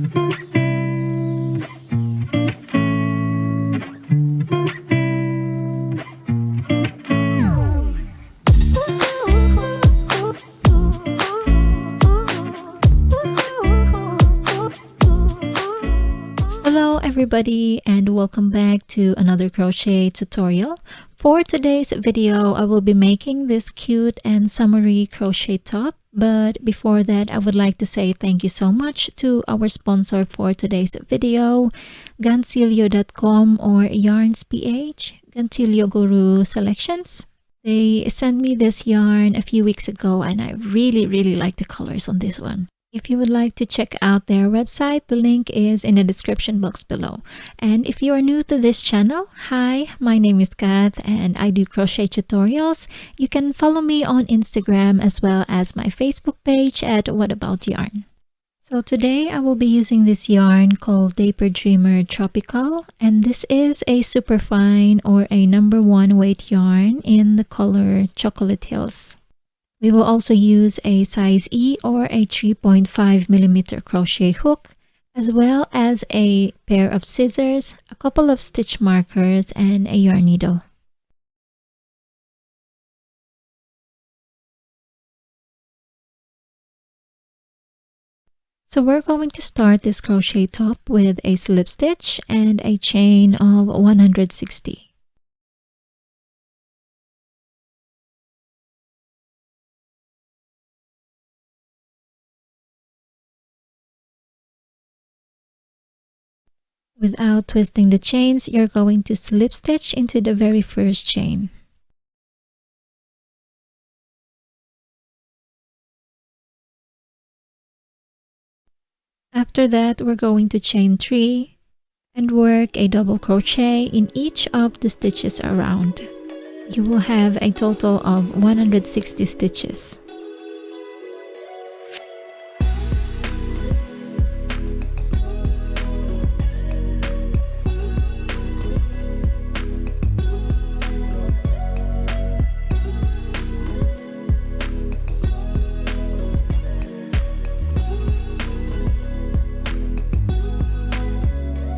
Hello everybody and welcome back to another crochet tutorial. For today's video, I will be making this cute and summery crochet top. But before that, I would like to say thank you so much to our sponsor for today's video, Gantillo.com or Yarns PH, Gantillo Guru Selections. They sent me this yarn a few weeks ago and I really like the colors on this one. If you would like to check out their website, the link is in the description box below. And if you are new to this channel, hi, my name is Kath and I do crochet tutorials. You can follow me on Instagram as well as my Facebook page at What About Yarn. So today I will be using this yarn called Dapper Dreamer Tropical, and this is a super fine or a #1 weight yarn in the color Chocolate Hills. We will also use a size E or a 3.5mm crochet hook, as well as a pair of scissors, a couple of stitch markers, and a yarn needle. So we're going to start this crochet top with a slip stitch and a chain of 160. Without twisting the chains, you're going to slip stitch into the very first chain. After that, we're going to chain 3 and work a double crochet in each of the stitches around. You will have a total of 160 stitches.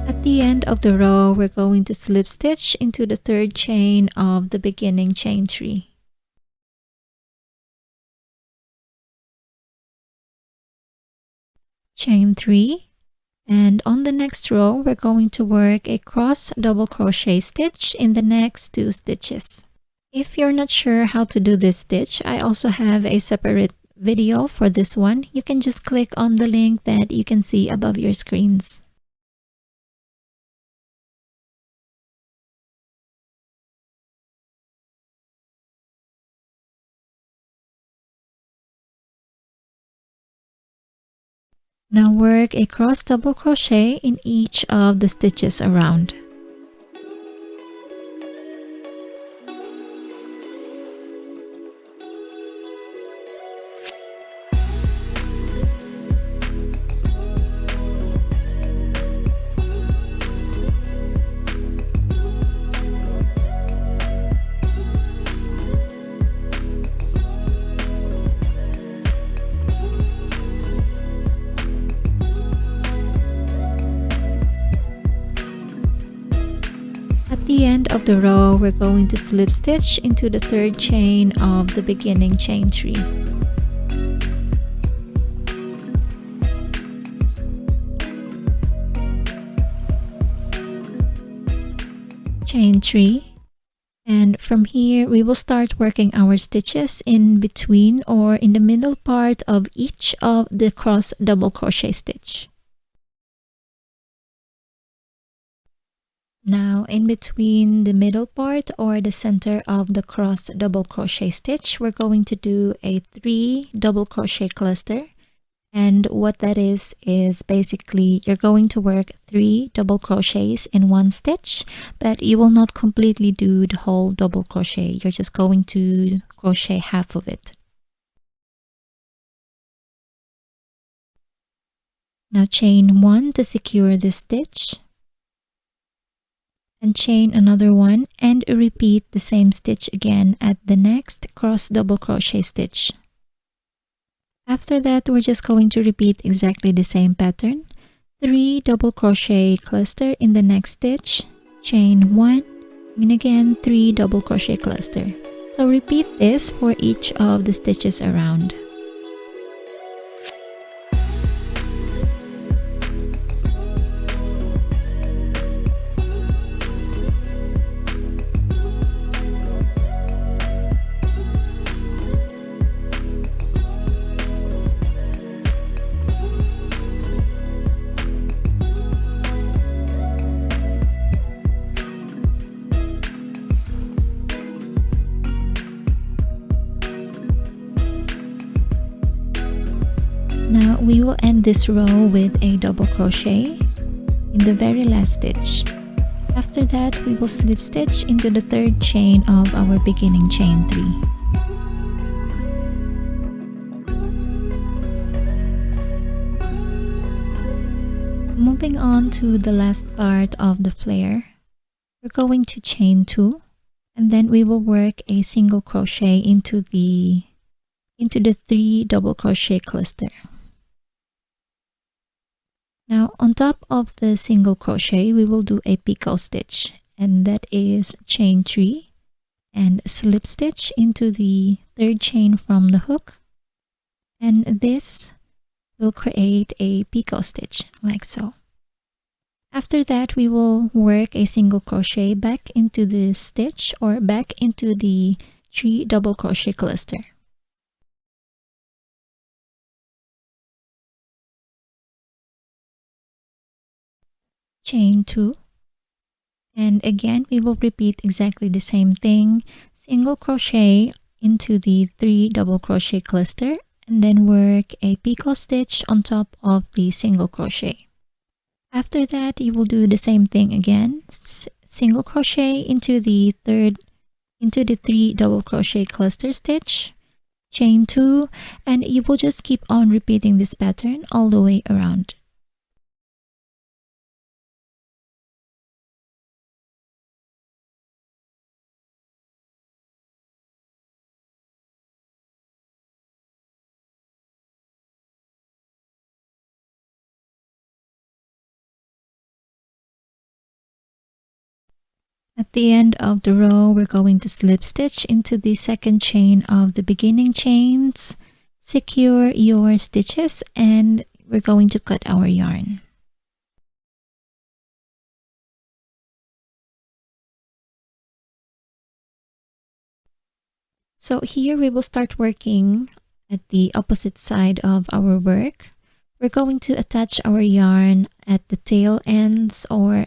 At the end of the row, we're going to slip stitch into the third chain of the beginning chain 3. Chain 3, and on the next row, we're going to work a cross double crochet stitch in the next 2 stitches. If you're not sure how to do this stitch, I also have a separate video for this one. You can just click on the link that you can see above your screens. Now work a cross double crochet in each of the stitches around. At the end of the row, we're going to slip stitch into the third chain of the beginning chain 3. Chain 3, and from here we will start working our stitches in between or in the middle part of each of the cross double crochet stitch. Now in between the middle part or the center of the cross double crochet stitch, we're going to do a 3 double crochet cluster. And what that is basically you're going to work 3 double crochets in one stitch, but you will not completely do the whole double crochet. You're just going to crochet half of it. Now chain 1 to secure this stitch, and chain another one and repeat the same stitch again at the next cross double crochet stitch. After that, we're just going to repeat exactly the same pattern. 3 double crochet cluster in the next stitch, chain 1, and again 3 double crochet cluster. So repeat this for each of the stitches around. Now we will end this row with a double crochet in the very last stitch. After that, we will slip stitch into the third chain of our beginning chain 3. Moving on to the last part of the flare, we're going to chain 2, and then we will work a single crochet into the 3 double crochet cluster. Now on top of the single crochet, we will do a picot stitch, and that is chain 3 and slip stitch into the third chain from the hook, and this will create a picot stitch like so. After that, we will work a single crochet back into the stitch or back into the 3 double crochet cluster. Chain 2, and again we will repeat exactly the same thing, single crochet into the 3 double crochet cluster, and then work a picot stitch on top of the single crochet. After that, you will do the same thing again, single crochet into the 3 double crochet cluster stitch, chain 2, and you will just keep on repeating this pattern all the way around. At the end of the row, we're going to slip stitch into the second chain of the beginning chains, secure your stitches, and we're going to cut our yarn. So here we will start working at the opposite side of our work. We're going to attach our yarn at the tail ends, or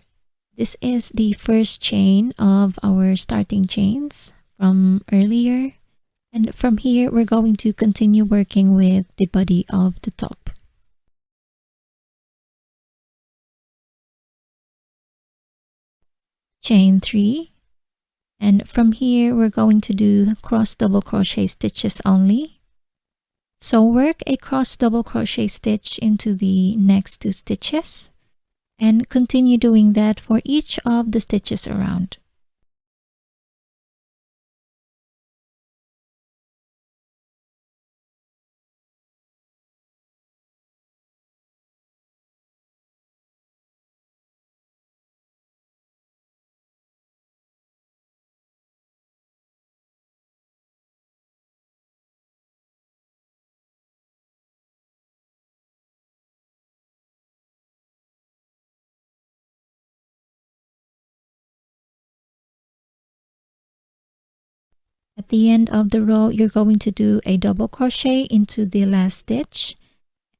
this is the first chain of our starting chains from earlier. And from here, we're going to continue working with the body of the top. Chain 3. And from here, we're going to do cross double crochet stitches only. So work a cross double crochet stitch into the next 2 stitches, and continue doing that for each of the stitches around. At the end of the row, you're going to do a double crochet into the last stitch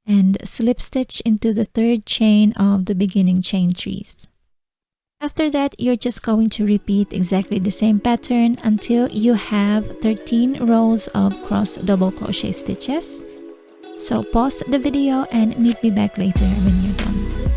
and slip stitch into the third chain of the beginning chain 3s. After that, you're just going to repeat exactly the same pattern until you have 13 rows of cross double crochet stitches. So pause the video and meet me back later when you're done.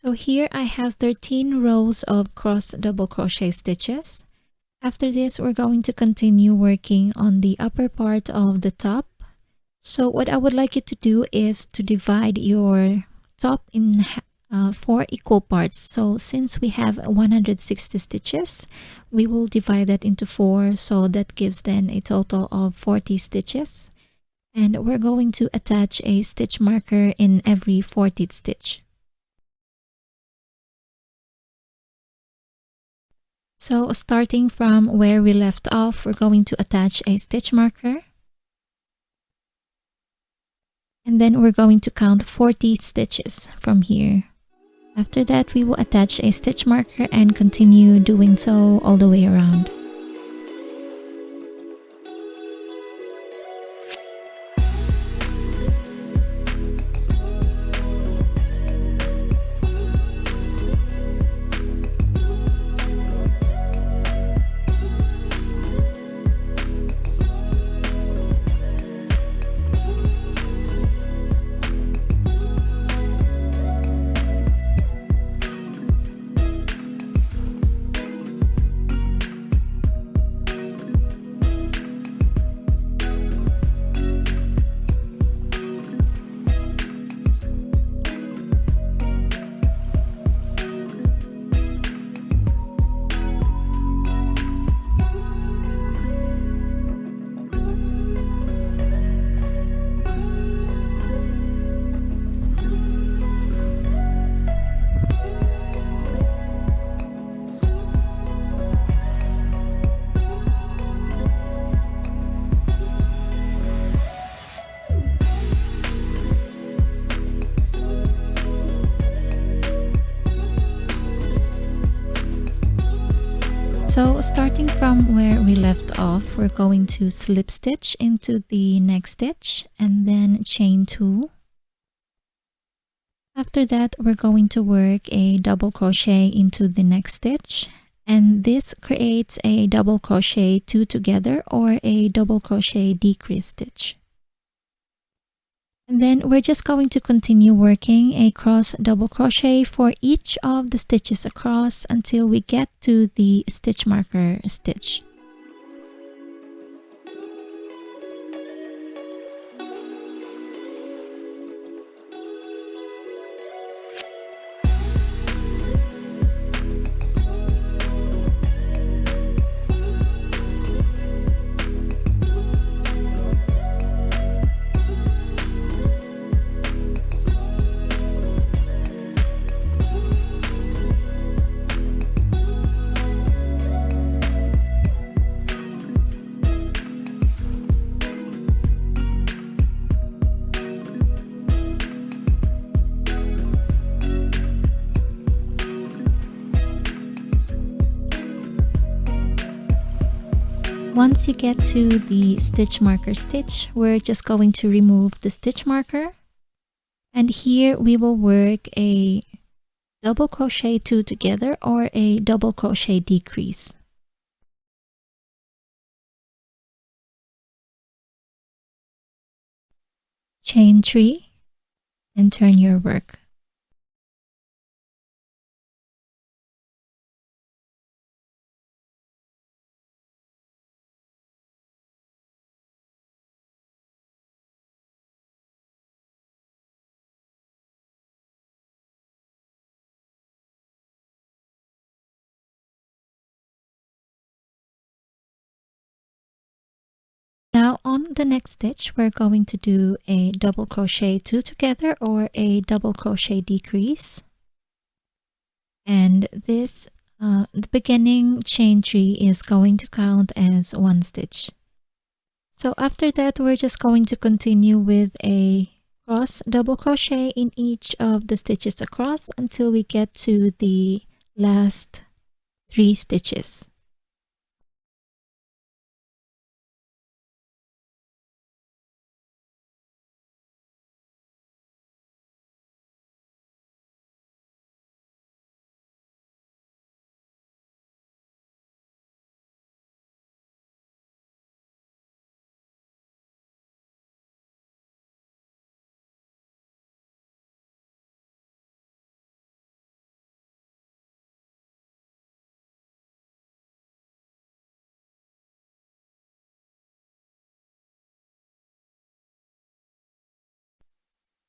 So here I have 13 rows of cross double crochet stitches. After this, we're going to continue working on the upper part of the top. So what I would like you to do is to divide your top in 4 equal parts. So since we have 160 stitches, we will divide that into 4. So that gives then a total of 40 stitches. And we're going to attach a stitch marker in every 40th stitch. So starting from where we left off, we're going to attach a stitch marker. And then we're going to count 40 stitches from here. After that, we will attach a stitch marker and continue doing so all the way around. So starting from where we left off, we're going to slip stitch into the next stitch and then chain 2. After that, we're going to work a double crochet into the next stitch, and this creates a double crochet 2 together or a double crochet decrease stitch. And then we're just going to continue working a cross double crochet for each of the stitches across until we get to the stitch marker stitch. Once you get to the stitch marker stitch, we're just going to remove the stitch marker. And here we will work a double crochet 2 together or a double crochet decrease. Chain 3 and turn your work. Now on the next stitch, we're going to do a double crochet 2 together or a double crochet decrease. And this, the beginning chain 3 is going to count as 1 stitch. So after that, we're just going to continue with a cross double crochet in each of the stitches across until we get to the last 3 stitches.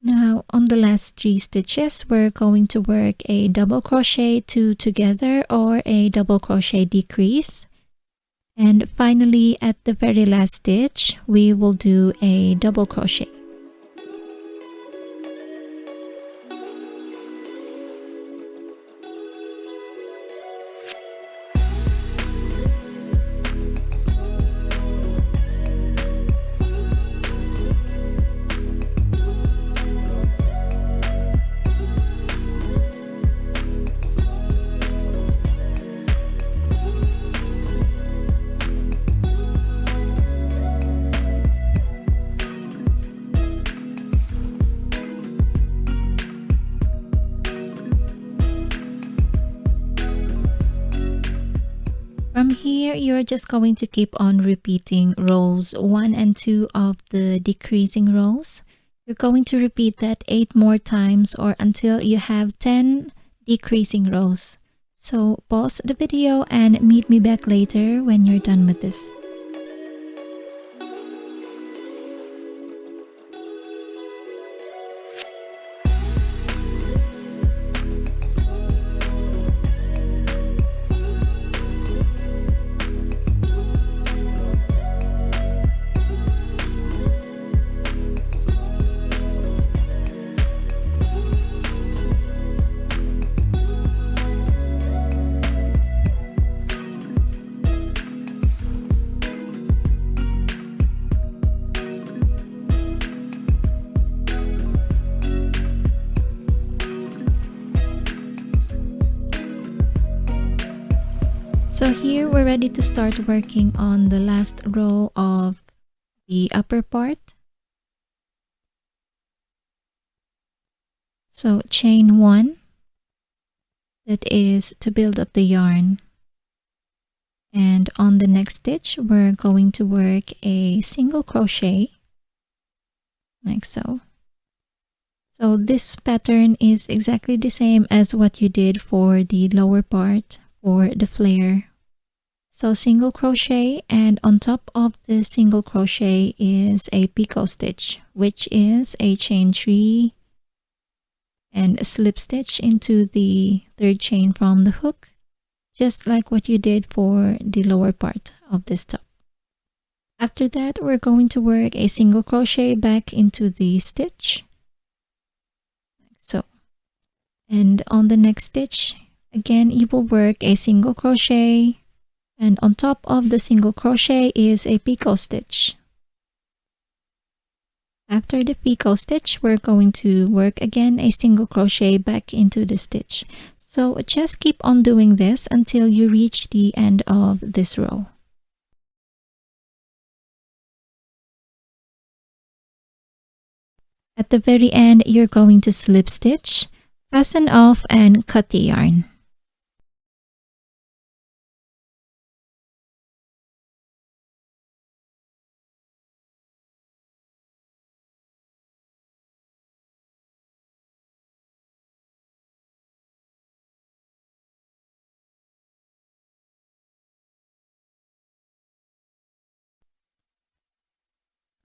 Now on the last 3 stitches, we're going to work a double crochet 2 together or a double crochet decrease. And finally, at the very last stitch, we will do a double crochet. From here, you're just going to keep on repeating rows 1 and 2 of the decreasing rows. You're going to repeat that 8 more times or until you have 10 decreasing rows. So pause the video and meet me back later when you're done with this. So here we're ready to start working on the last row of the upper part. So chain 1, that is to build up the yarn. And on the next stitch, we're going to work a single crochet, like so. So this pattern is exactly the same as what you did for the lower part for the flare. So single crochet, and on top of the single crochet is a picot stitch, which is a chain 3 and a slip stitch into the third chain from the hook, just like what you did for the lower part of this top. After that, we're going to work a single crochet back into the stitch, like so. And on the next stitch, again, you will work a single crochet, and on top of the single crochet is a picot stitch. After the picot stitch, we're going to work again a single crochet back into the stitch. So just keep on doing this until you reach the end of this row. At the very end, you're going to slip stitch, fasten off, and cut the yarn.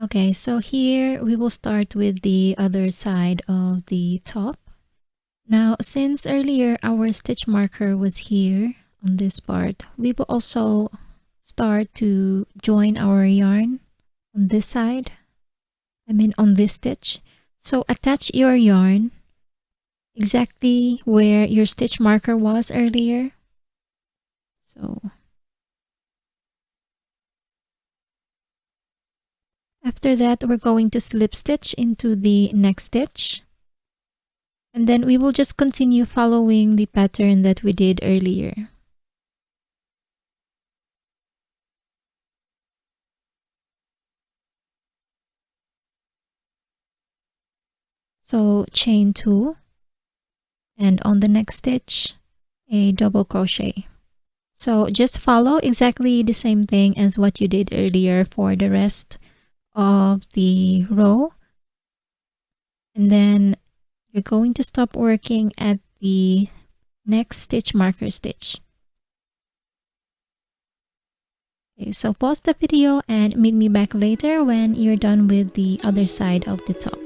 Okay, so here we will start with the other side of the top. Now, since earlier our stitch marker was here on this part, we will also start to join our yarn on this side. On this stitch. So attach your yarn exactly where your stitch marker was earlier. So after that, we're going to slip stitch into the next stitch. And then we will just continue following the pattern that we did earlier. So chain 2, and on the next stitch, a double crochet. So just follow exactly the same thing as what you did earlier for the rest of the row. And then you're going to stop working at the next stitch marker stitch. Okay, so pause the video and meet me back later when you're done with the other side of the top.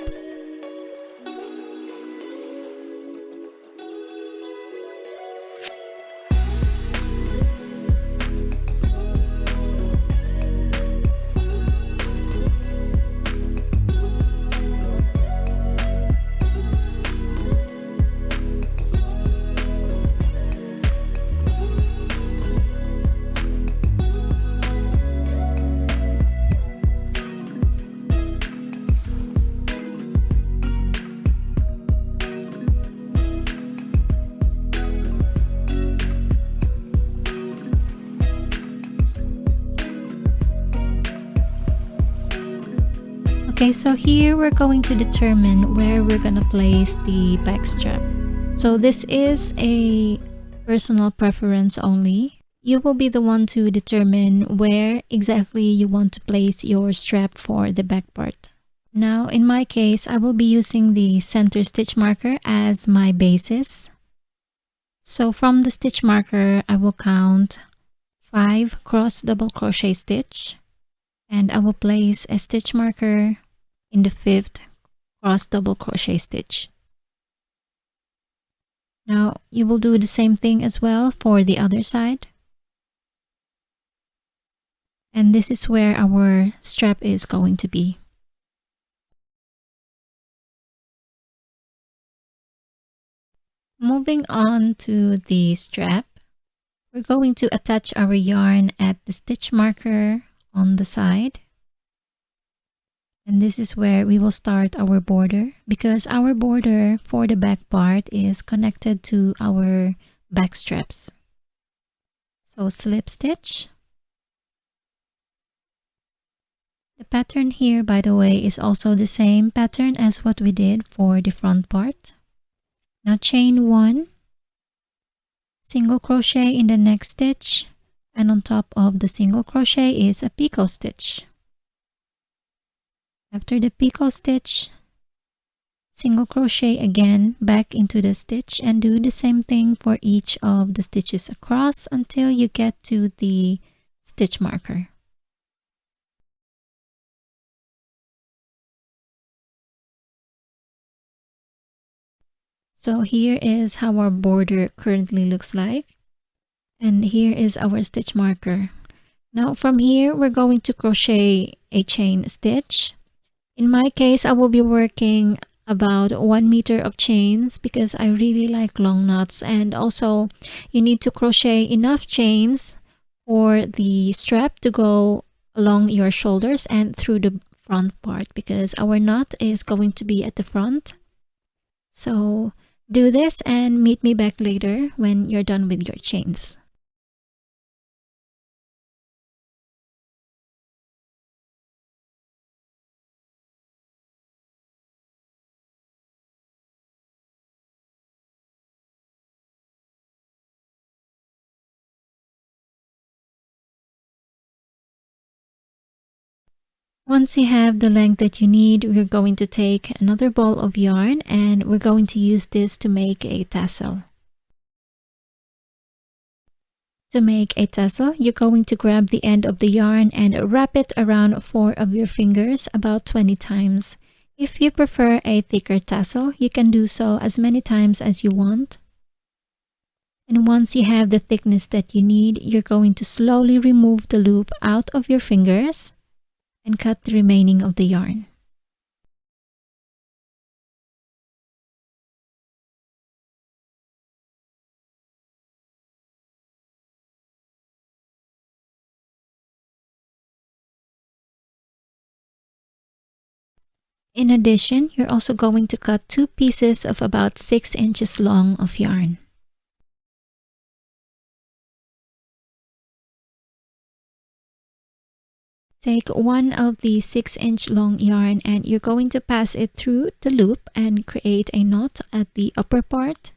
Okay, so here we're going to determine where we're gonna place the back strap. So this is a personal preference only. You will be the one to determine where exactly you want to place your strap for the back part. Now, in my case, I will be using the center stitch marker as my basis. So from the stitch marker, I will count 5 cross double crochet stitch, and I will place a stitch marker in the 5th cross double crochet stitch. Now you will do the same thing as well for the other side. And this is where our strap is going to be. Moving on to the strap, we're going to attach our yarn at the stitch marker on the side. And this is where we will start our border, because our border for the back part is connected to our back straps. So slip stitch. The pattern here, by the way, is also the same pattern as what we did for the front part. Now chain 1, single crochet in the next stitch, and on top of the single crochet is a picot stitch. After the picot stitch, single crochet again back into the stitch, and do the same thing for each of the stitches across until you get to the stitch marker. So here is how our border currently looks like, and here is our stitch marker. Now from here, we're going to crochet a chain stitch. In my case, I will be working about 1 meter of chains because I really like long knots, and also you need to crochet enough chains for the strap to go along your shoulders and through the front part, because our knot is going to be at the front. So do this and meet me back later when you're done with your chains. Once you have the length that you need, we're going to take another ball of yarn and we're going to use this to make a tassel. To make a tassel, you're going to grab the end of the yarn and wrap it around 4 of your fingers about 20 times. If you prefer a thicker tassel, you can do so as many times as you want. And once you have the thickness that you need, you're going to slowly remove the loop out of your fingers and cut the remaining of the yarn. In addition, you're also going to cut 2 pieces of about 6 inches long of yarn. Take one of the 6-inch long yarn and you're going to pass it through the loop and create a knot at the upper part.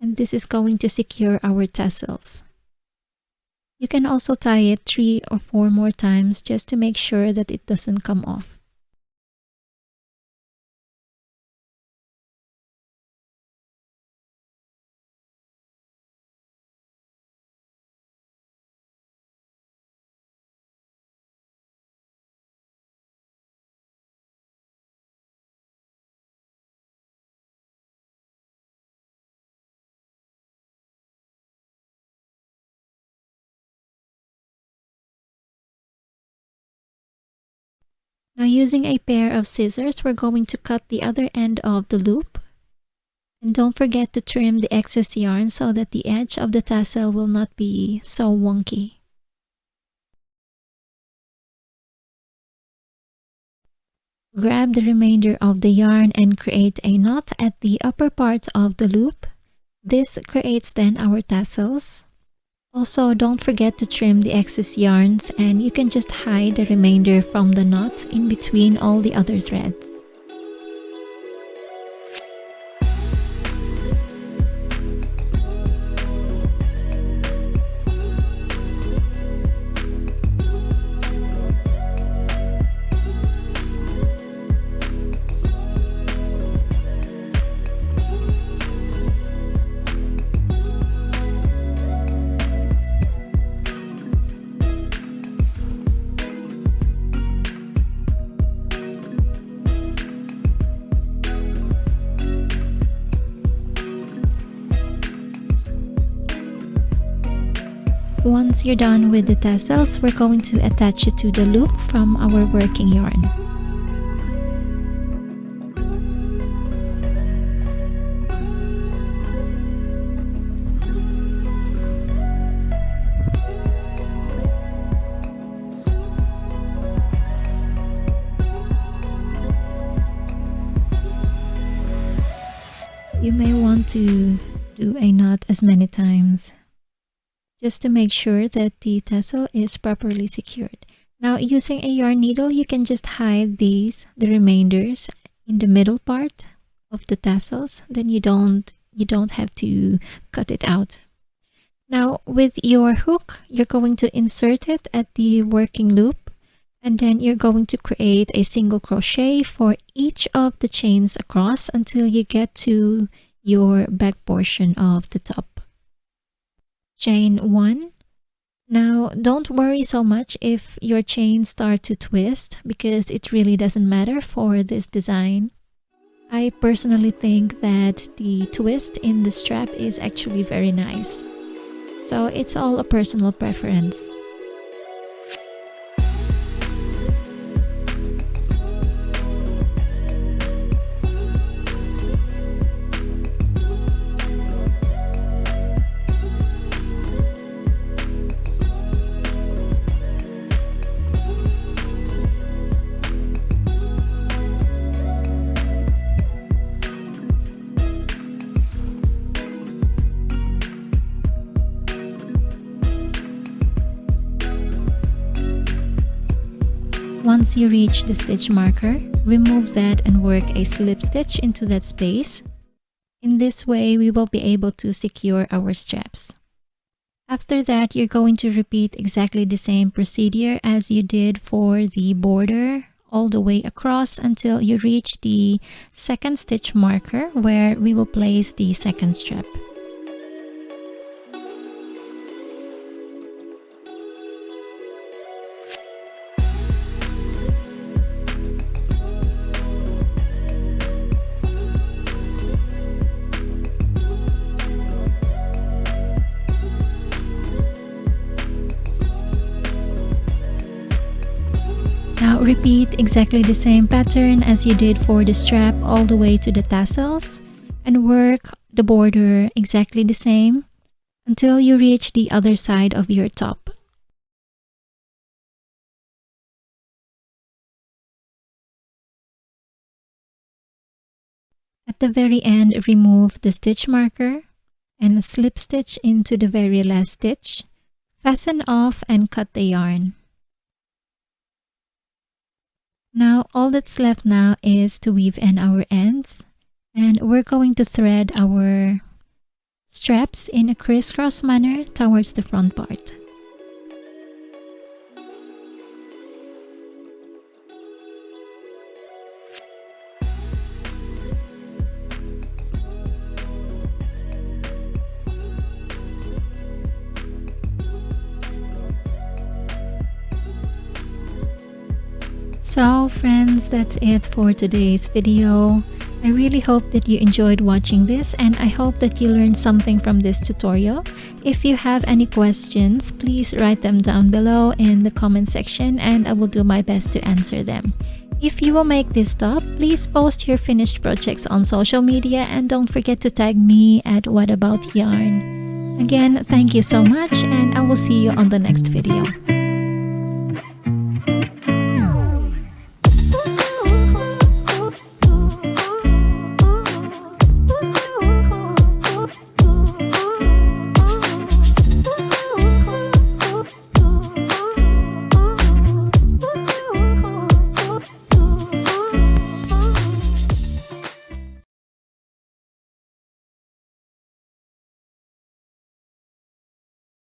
And this is going to secure our tassels. You can also tie it 3 or 4 more times just to make sure that it doesn't come off. Now using a pair of scissors, we're going to cut the other end of the loop. And don't forget to trim the excess yarn so that the edge of the tassel will not be so wonky. Grab the remainder of the yarn and create a knot at the upper part of the loop. This creates then our tassels. Also, don't forget to trim the excess yarns, and you can just hide the remainder from the knot in between all the other threads. Once you're done with the tassels, we're going to attach it to the loop from our working yarn. You may want to do a knot as many times, just to make sure that the tassel is properly secured. Now, using a yarn needle, you can just hide the remainders in the middle part of the tassels. Then you don't have to cut it out. Now, with your hook, you're going to insert it at the working loop, and then you're going to create a single crochet for each of the chains across until you get to your back portion of the top. Chain 1. Now, don't worry so much if your chains start to twist, because it really doesn't matter for this design. I personally think that the twist in the strap is actually very nice. So it's all a personal preference. Once you reach the stitch marker, remove that and work a slip stitch into that space. In this way, we will be able to secure our straps. After that, you're going to repeat exactly the same procedure as you did for the border all the way across until you reach the second stitch marker where we will place the second strap. Now repeat exactly the same pattern as you did for the strap all the way to the tassels, and work the border exactly the same until you reach the other side of your top. At the very end, remove the stitch marker and slip stitch into the very last stitch. Fasten off and cut the yarn. Now, all that's left now is to weave in our ends, and we're going to thread our straps in a crisscross manner towards the front part. So friends, that's it for today's video. I really hope that you enjoyed watching this, and I hope that you learned something from this tutorial. If you have any questions, please write them down below in the comment section and I will do my best to answer them. If you will make this top, please post your finished projects on social media and don't forget to tag me at whataboutYarn. Again, thank you so much, and I will see you on the next video.